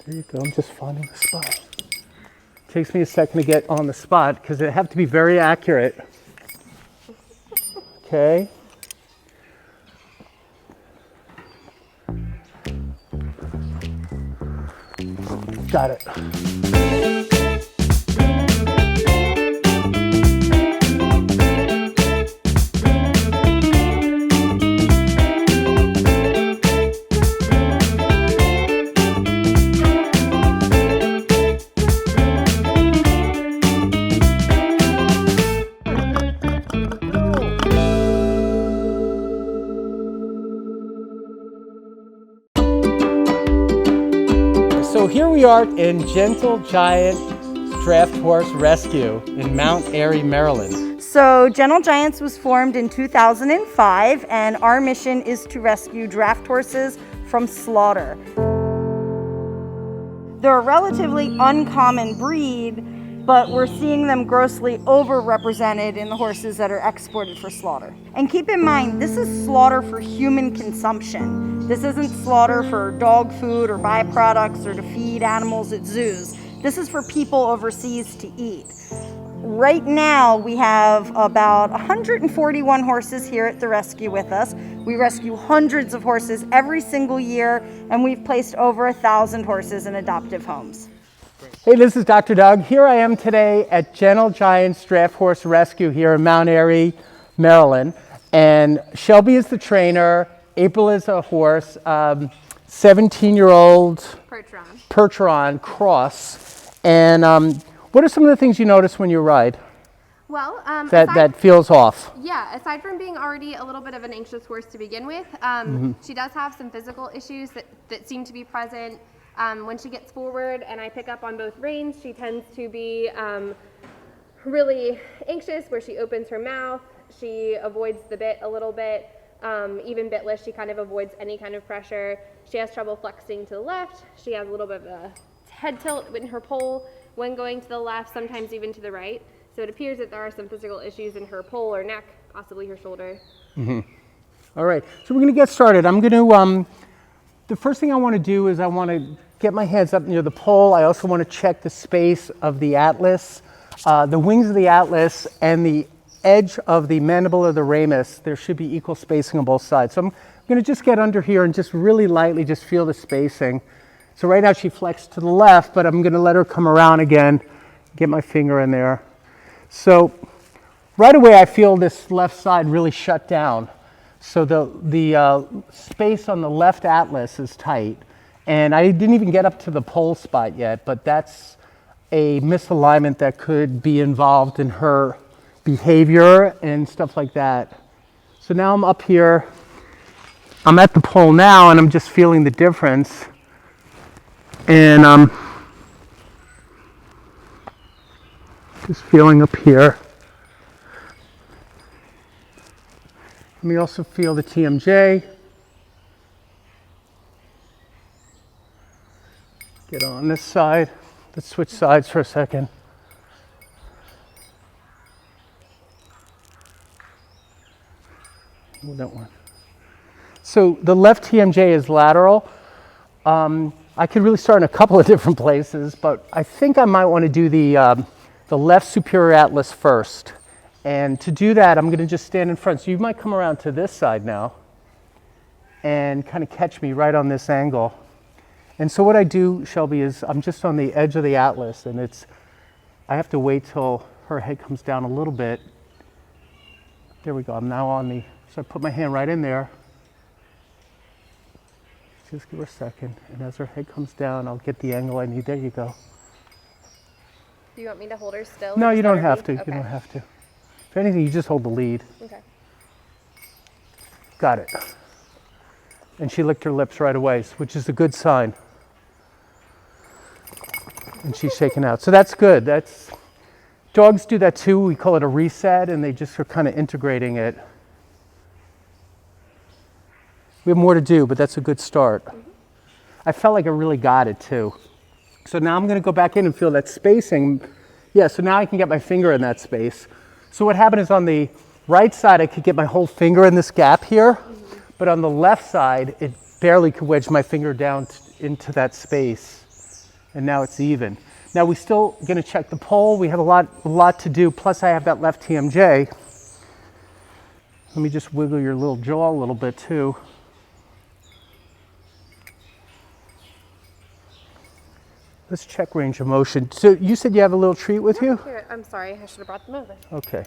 There you go, I'm just finding the spot. Takes me a second to get on the spot because they have to be very accurate. Okay. Got it. So here we are in Gentle Giant Draft Horse Rescue in Mount Airy, Maryland. So Gentle Giants was formed in 2005, and our mission is to rescue draft horses from slaughter. They're a relatively uncommon breed, but we're seeing them grossly overrepresented in the horses that are exported for slaughter. And keep in mind, this is slaughter for human consumption. This isn't slaughter for dog food or byproducts or to feed animals at zoos. This is for people overseas to eat. Right now, we have about 141 horses here at the rescue with us. We rescue hundreds of horses every single year, and we've placed over 1,000 horses in adoptive homes. Hey, this is Dr. Doug. Here I am today at Gentle Giants Draft Horse Rescue here in Mount Airy, Maryland. And Shelby is the trainer. April is a horse. 17-year-old Percheron Cross. And what are some of the things you notice when you ride? Well, that feels off. Yeah, aside from being already a little bit of an anxious horse to begin with, she does have some physical issues that seem to be present. When she gets forward and I pick up on both reins, she tends to be really anxious where she opens her mouth. She avoids the bit a little bit. Even bitless, she kind of avoids any kind of pressure. She has trouble flexing to the left. She has a little bit of a head tilt in her poll when going to the left, sometimes even to the right. So it appears that there are some physical issues in her poll or neck, possibly her shoulder. All right, so we're going to get started. I'm going to, the first thing I want to do is I want to get my hands up near the pole. I also want to check the space of the atlas, the wings of the atlas, and the edge of the mandible of the ramus. There should be equal spacing on both sides. So I'm going to just get under here and just really lightly just feel the spacing. So right now she flexed to the left, but I'm going to let her come around again, get my finger in there. So right away I feel this left side really shut down. So the space on the left atlas is tight. And I didn't even get up to the pole spot yet, but that's a misalignment that could be involved in her behavior and stuff like that. So now I'm up here, I'm at the pole now, and I'm just feeling the difference. And just feeling up here. Let me also feel the TMJ. Get on this side. Let's switch sides for a second. Move that one. So the left TMJ is lateral. I could really start in a couple of different places, but I think I might want to do the left superior atlas first. And to do that, I'm going to just stand in front. So you might come around to this side now and kind of catch me right on this angle. And so what I do, Shelby, is I'm just on the edge of the atlas, and I have to wait till her head comes down a little bit. There we go. I'm now on the, so I put my hand right in there. Just give her a second. And as her head comes down, I'll get the angle I need. There you go. Do you want me to hold her still? No, you don't have to. Okay. You don't have to. If anything, you just hold the lead. Okay. Got it. And she licked her lips right away, which is a good sign. And she's shaking out. So that's good. Dogs do that too. We call it a reset, and they just are kind of integrating it. We have more to do, but that's a good start. I felt like I really got it too. So now I'm going to go back in and feel that spacing. Yeah, so now I can get my finger in that space. So what happened is on the right side, I could get my whole finger in this gap here, but on the left side, it barely could wedge my finger down into that space. and now it's even. Now we're still gonna check the pole. We have a lot to do, plus I have that left TMJ. Let me just wiggle your little jaw a little bit too. Let's check range of motion. So you said you have a little treat with you? Here, I'm sorry, I should have brought them over. Okay.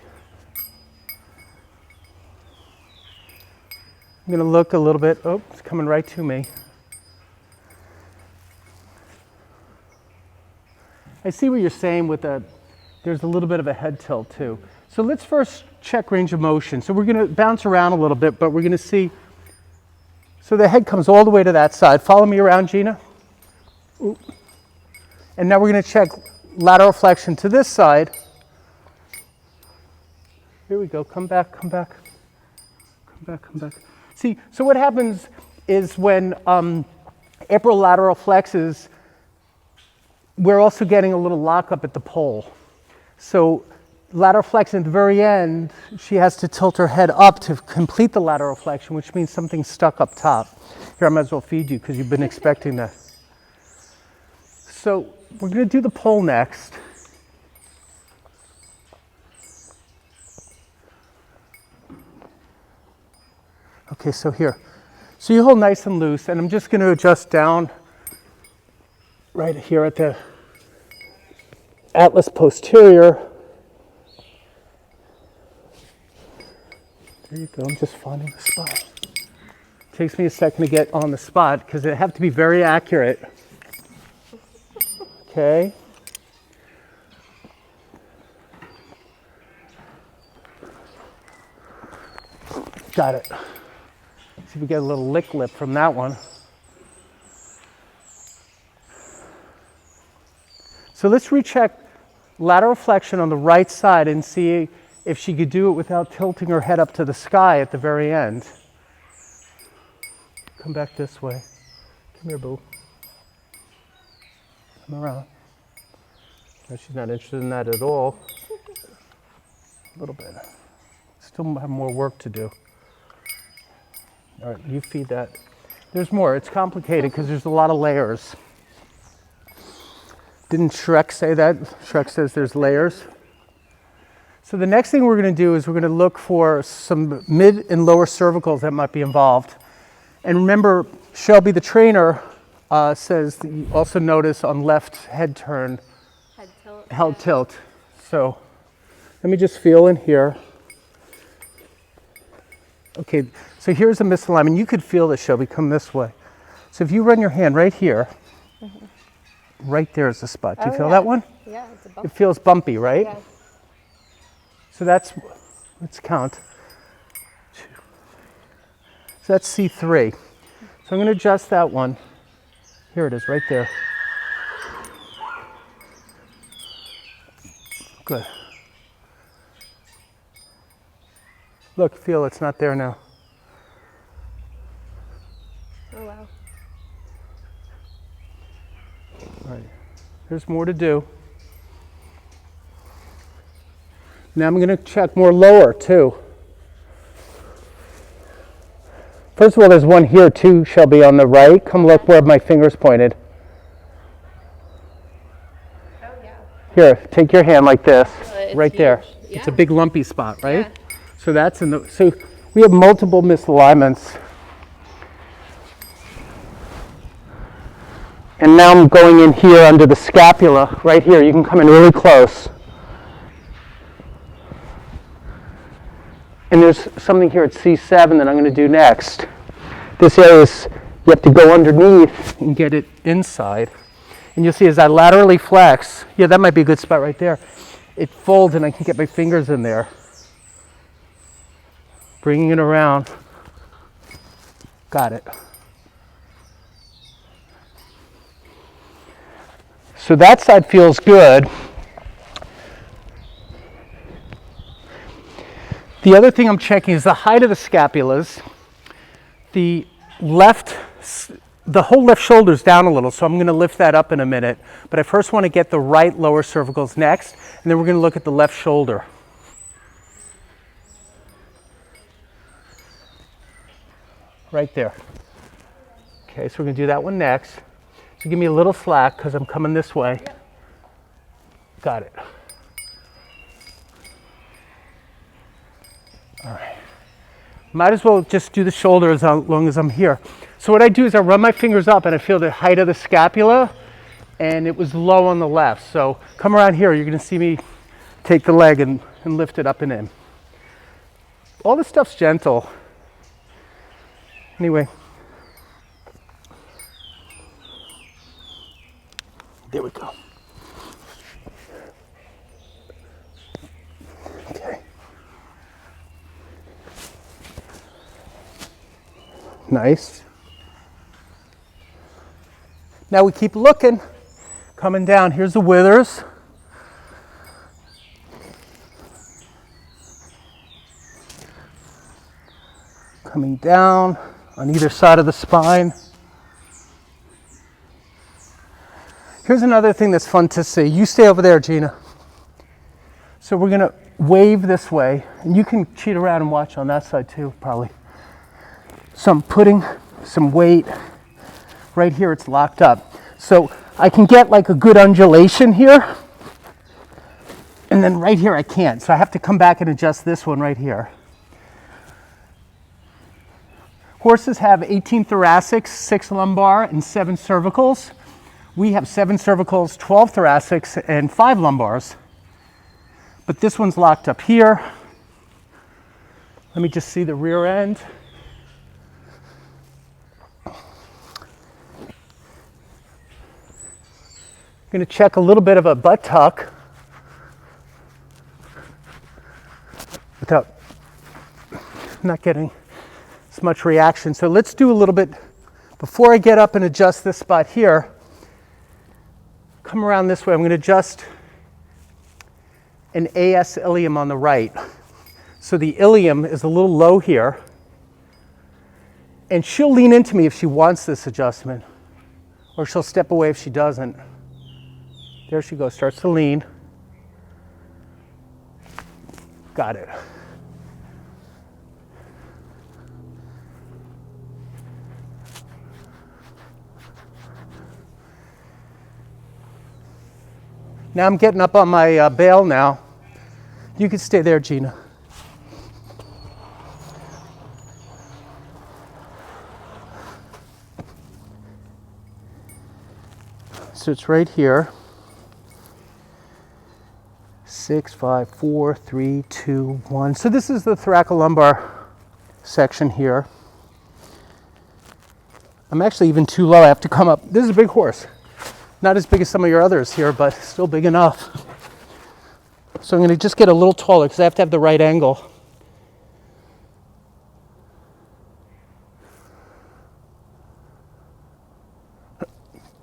I'm gonna look a little bit. Oh, it's coming right to me. I see what you're saying with there's a little bit of a head tilt too. So let's first check range of motion. So we're gonna bounce around a little bit, but we're gonna see. So the head comes all the way to that side. Follow me around, Gina. Ooh. And now we're gonna check lateral flexion to this side. Here we go, come back, come back. Come back, come back. See, so what happens is when lateral flexes, we're also getting a little lockup at the pole. So lateral flexion at the very end, she has to tilt her head up to complete the lateral flexion, which means something's stuck up top. Here, I might as well feed you because you've been expecting that. So we're going to do the pole next. Okay, so here. So you hold nice and loose, and I'm just going to adjust down right here at the atlas posterior. There you go, I'm just finding the spot. Takes me a second to get on the spot because they have to be very accurate. Okay. Got it. See if we get a little lick lip from that one. So let's recheck lateral flexion on the right side and see if she could do it without tilting her head up to the sky at the very end. Come back this way. Come here, boo. Come around. No, she's not interested in that at all. A little bit. Still have more work to do. All right, you feed that. There's more. It's complicated because there's a lot of layers. Didn't Shrek say that? Shrek says there's layers. So the next thing we're going to do is we're going to look for some mid and lower cervicals that might be involved. And remember, Shelby, the trainer, says that you also notice on left head turn, head tilt. So let me just feel in here. Okay, so here's a misalignment. You could feel this, Shelby, come this way. So if you run your hand right here, right there is the spot. Do you feel that one? Yeah, it's a bump. It feels bumpy, right? Yes. So let's count. So that's C3. So I'm going to adjust that one. Here it is, right there. Good. Look, feel it's not there now. Oh, wow. All right. There's more to do. Now I'm going to check more lower too. First of all, there's one here too, Shelby, on the right. Come look where my finger's pointed. Oh, yeah. Here, take your hand like this, right huge. there. Yeah. It's a big lumpy spot, right? Yeah. So that's in the, so we have multiple misalignments. And now I'm going in here under the scapula, right here. You can come in really close. And there's something here at C7 that I'm going to do next. This area is, you have to go underneath and get it inside. And you'll see as I laterally flex, yeah, that might be a good spot right there. It folds and I can get my fingers in there. Bringing it around. Got it. So that side feels good. The other thing I'm checking is the height of the scapulas. The whole left shoulder's down a little, so I'm going to lift that up in a minute. But I first want to get the right lower cervicals next, and then we're going to look at the left shoulder. Right there. Okay, so we're going to do that one next. So give me a little slack because I'm coming this way. Yep. Got it. All right. Might as well just do the shoulder as long as I'm here. So what I do is I run my fingers up and I feel the height of the scapula, and it was low on the left. So come around here, you're gonna see me take the leg and lift it up and in. All this stuff's gentle. Anyway. There we go. Okay. Nice. Now we keep looking, coming down. Here's the withers. Coming down on either side of the spine. Here's another thing that's fun to see. You stay over there, Gina. So we're gonna wave this way, and you can cheat around and watch on that side too, probably. So I'm putting some weight right here, it's locked up. So I can get like a good undulation here, and then right here I can't. So I have to come back and adjust this one right here. Horses have 18 thoracics, 6 lumbar, and 7 cervicals. We have 7 cervicals, 12 thoracics, and 5 lumbars. But this one's locked up here. Let me just see the rear end. I'm going to check a little bit of a butt tuck without not getting as much reaction. So let's do a little bit, before I get up and adjust this spot here, come around this way. I'm going to adjust an AS ilium on the right. So the ilium is a little low here, and she'll lean into me if she wants this adjustment, or she'll step away if she doesn't. There she goes, starts to lean. Got it. Now I'm getting up on my bail now. You can stay there, Gina. So it's right here. 6, 5, 4, 3, 2, 1. So this is the thoracolumbar section here. I'm actually even too low. I have to come up. This is a big horse. Not as big as some of your others here, but still big enough. So I'm going to just get a little taller because I have to have the right angle.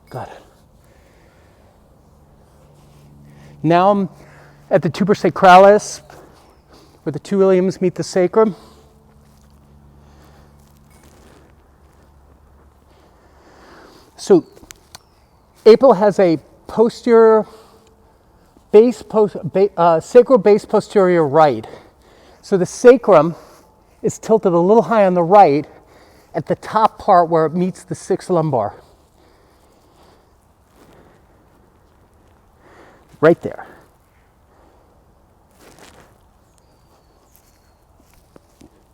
Got it. Now I'm at the tuber sacralis, where the 2 iliums meet the sacrum. So April has a posterior sacral base posterior right. So the sacrum is tilted a little high on the right at the top part where it meets the 6th lumbar. Right there.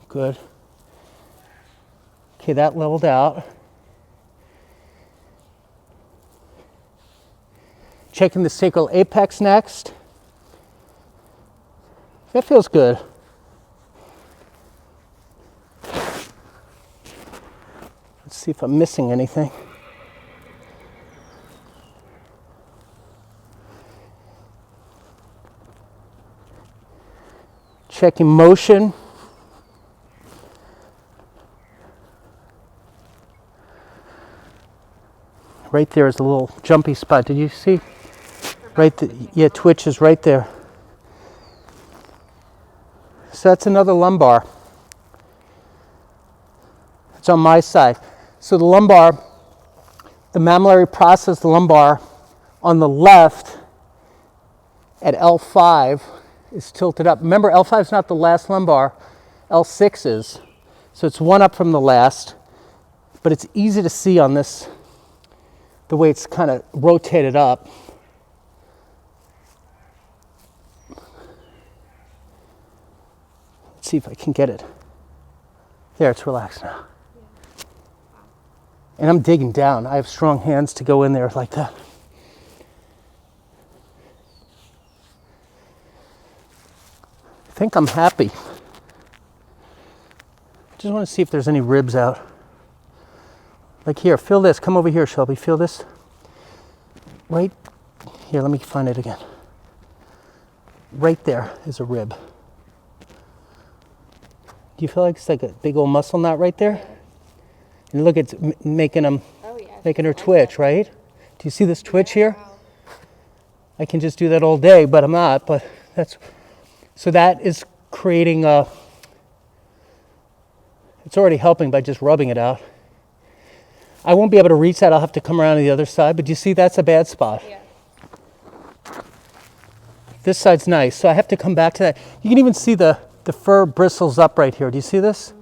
Good. Okay, that leveled out. Checking the sacral apex next. That feels good. Let's see if I'm missing anything. Checking motion. Right there is a little jumpy spot. Did you see? Right, yeah, twitch is right there. So that's another lumbar. It's on my side. So the lumbar, the mammillary process, the lumbar on the left at L5 is tilted up. Remember, L5 is not the last lumbar, L6 is. So it's one up from the last, but it's easy to see on this the way it's kind of rotated up. Let's see if I can get it. There, it's relaxed now. And I'm digging down. I have strong hands to go in there like that. I think I'm happy. Just want to see if there's any ribs out. Like here, feel this. Come over here, Shelby. Feel this. Right here, let me find it again. Right there is a rib. Do you feel like it's like a big old muscle knot right there? And look, it's making them, making her twitch, right? Do you see this twitch here? I can just do that all day, but I'm not. But that's, so that is creating a, it's already helping by just rubbing it out. I won't be able to reach that. I'll have to come around to the other side, but do you see that's a bad spot? Yeah. This side's nice, so I have to come back to that. You can even see the fur bristles up right here. Do you see this?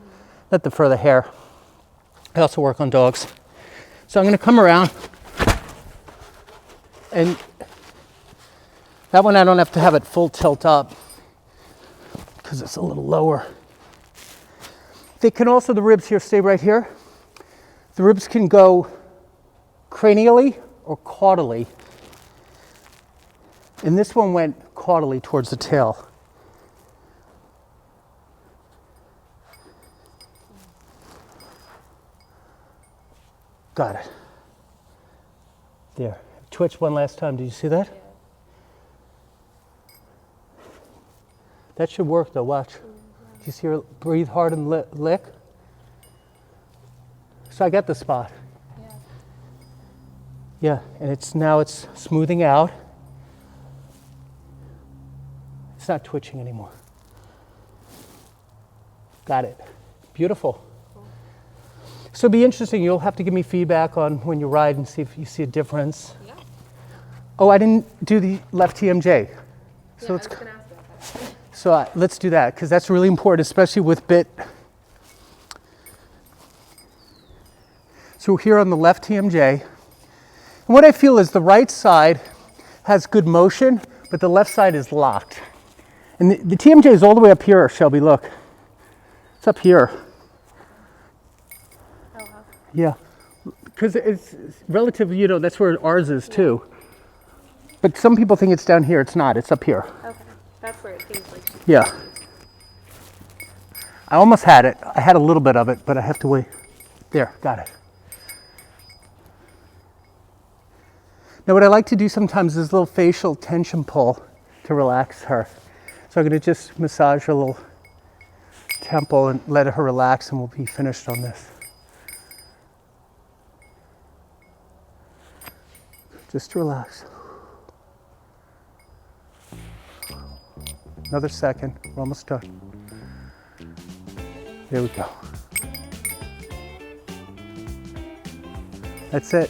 Not the fur, the hair. I also work on dogs. So I'm going to come around, and that one I don't have to have it full tilt up because it's a little lower. They can also, the ribs here, stay right here. The ribs can go cranially or caudally. And this one went caudally towards the tail. Got it. There. Twitch one last time. Did you see that? Yeah. That should work though. Watch. Do you see her breathe hard and lick? So I got the spot. Yeah. Yeah, and it's smoothing out. It's not twitching anymore. Got it. Beautiful. So it'll be interesting. You'll have to give me feedback on when you ride and see if you see a difference. Yeah. Oh, I didn't do the left TMJ. So let's, so let's do that because that's really important, especially with bit. So here on the left TMJ. And what I feel is the right side has good motion, but the left side is locked. And the TMJ is all the way up here, Shelby, look. It's up here. Yeah, because it's relatively, you know, that's where ours is too. But some people think it's down here. It's not. It's up here. Okay, that's where it seems like. Yeah. I almost had it. I had a little bit of it, but I have to wait. There, got it. Now what I like to do sometimes is a little facial tension pull to relax her. So I'm going to just massage her little temple and let her relax, and we'll be finished on this. Just relax. Another second. We're almost done. There we go. That's it.